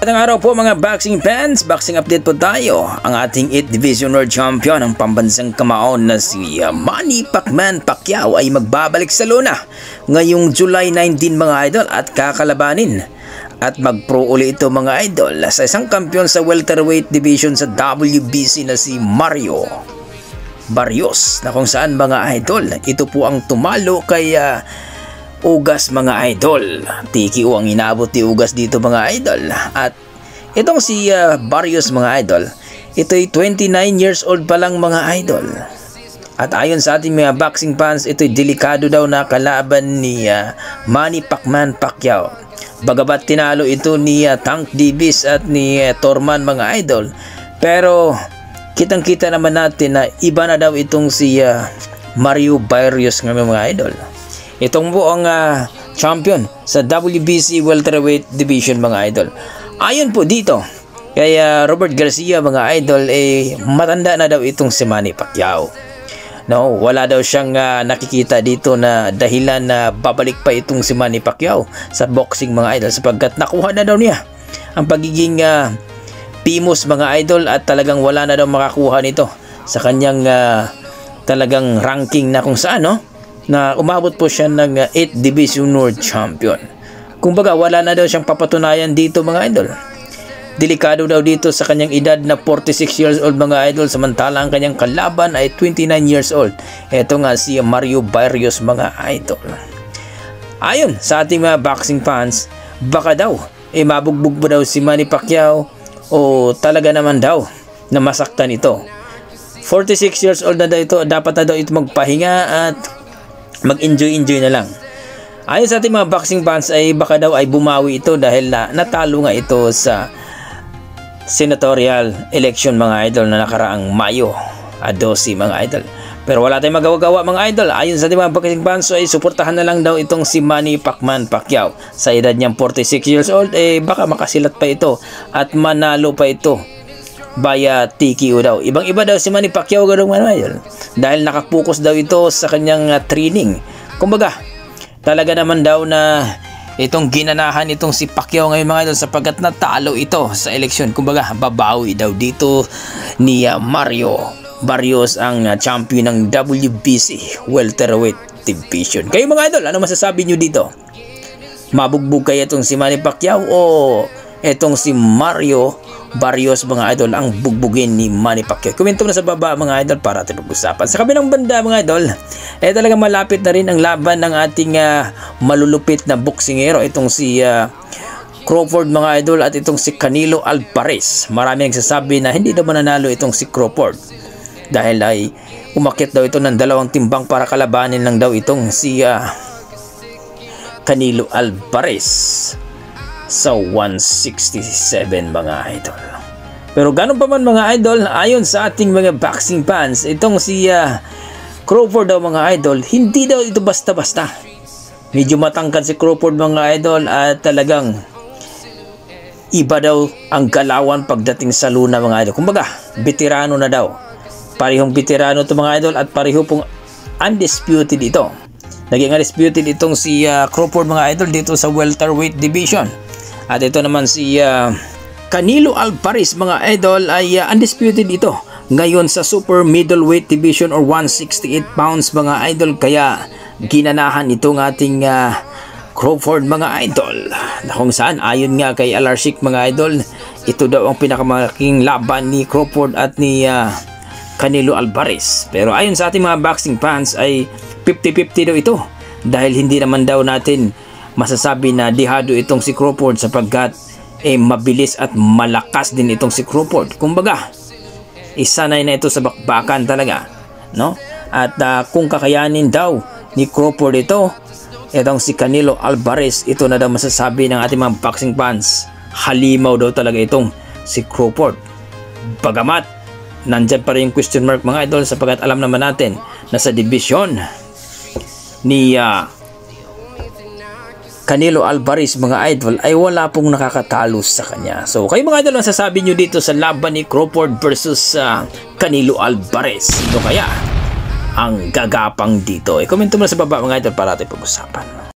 Magandang araw po mga boxing fans, boxing update po tayo. Ang ating 8th Division World Champion, ang pambansang kamaon na si Manny Pacquiao ay magbabalik sa Luna ngayong July 19 mga idol at kakalabanin at magpro uli ito mga idol sa isang kampiyon sa welterweight division sa WBC na si Mario Barrios, na kung saan mga idol ito po ang tumalo kay Ugas mga idol. TKO ang inabot ni Ugas dito mga idol. At itong si Barrios mga idol, ito'y 29 years old pa lang mga idol. At ayon sa ating mga boxing fans, ito'y delikado daw na kalaban ni Manny Pacquiao. Bagamat tinalo ito ni Tank Davis at ni Torman mga idol, pero kitang-kita naman natin na iba na daw itong si Mario Barrios ng mga idol. Itong buong champion sa WBC welterweight division mga idol. Ayon po dito kay Robert Garcia mga idol, matanda na daw itong si Manny Pacquiao. No, wala daw siyang nakikita dito na dahilan na babalik pa itong si Manny Pacquiao sa boxing mga idol, sapagkat nakuha na daw niya ang pagiging famous mga idol at talagang wala na daw makakuha nito sa kanyang talagang ranking na kung saan na umabot po siya ng 8th Division World Champion. Kumbaga wala na daw siyang papatunayan dito mga idol. Delikado daw dito sa kanyang edad na 46 years old mga idol, samantala ang kanyang kalaban ay 29 years old. Ito nga si Mario Barrios mga idol. Ayon sa ating mga boxing fans, baka daw mabugbog pa daw si Manny Pacquiao o talaga naman daw na masaktan ito. 46 years old na daw ito, dapat na daw ito magpahinga at mag-enjoy na lang. Ayon sa ating mga boxing fans ay baka daw ay bumawi ito dahil natalo nga ito sa senatorial election mga idol na nakaraang Mayo 12 mga idol. Pero wala tayong magawa-gawa mga idol. Ayon sa ating mga boxing fans ay suportahan na lang daw itong si Manny Pacquiao. Sa edad niyang 46 years old baka makasilat pa ito at manalo pa ito via TKO daw. Ibang-iba daw si Manny Pacquiao ganun mga idol, dahil nakapokus daw ito sa kanyang training. Kumbaga, talaga naman daw na itong ginanahan itong si Pacquiao ngayon mga idol sapagkat natalo ito sa eleksyon. Kumbaga, babawi daw dito ni Mario Barrios ang champion ng WBC welterweight division. Kayo mga idol, ano masasabi nyo dito? Mabugbog kaya itong si Manny Pacquiao o itong si Mario Barrios mga idol ang bugbugin ni Manny Pacquiao? Komento na sa baba mga idol para ating pag-usapan. Sa kabilang banda mga idol, talagang malapit na rin ang laban ng ating malulupit na boksingero, itong si Crawford mga idol at itong si Canelo Alvarez. Marami nagsasabi na hindi daw mananalo itong si Crawford dahil ay umakyat daw ito ng 2 timbang para kalabanin lang daw itong si Canelo Alvarez sa 167 mga idol. Pero ganun pa man mga idol, ayon sa ating mga boxing fans, itong si Crawford daw mga idol, hindi daw ito basta-basta. Medyo matangkad si Crawford mga idol at talagang iba daw ang galawan pagdating sa Luna mga idol. Kumbaga, veterano na daw. Parehong veterano ito mga idol at pareho pong undisputed ito. Naging undisputed itong si Crawford mga idol dito sa welterweight division. At ito naman si Canelo Alvarez mga idol ay undisputed ito ngayon sa super middleweight division or 168 pounds mga idol. Kaya ginanahan itong ating Crawford mga idol, na kung saan ayon nga kay Alarsik mga idol, ito daw ang pinakamalaking laban ni Crawford at ni Canelo Alvarez. Pero ayon sa ating mga boxing fans ay 50-50 daw ito, dahil hindi naman daw natin masasabi na dihado itong si Crawford sapagkat mabilis at malakas din itong si Crawford. Kumbaga, isanay na ito sa bakbakan talaga, no? At kung kakayanin daw ni Crawford itong si Canelo Alvarez, ito na daw masasabi ng ating mga boxing fans, halimaw daw talaga itong si Crawford. Bagamat nandyan pa rin yung question mark mga idol sapagkat alam naman natin na sa division ni Canelo Alvarez mga idol ay wala pong nakakatalo sa kanya. So kayo mga idol, ang sasabi nyo dito sa laban ni Crawford versus Canelo Alvarez? Ito kaya ang gagapang dito? Komento mo na sa baba mga idol para ating pag-usapan.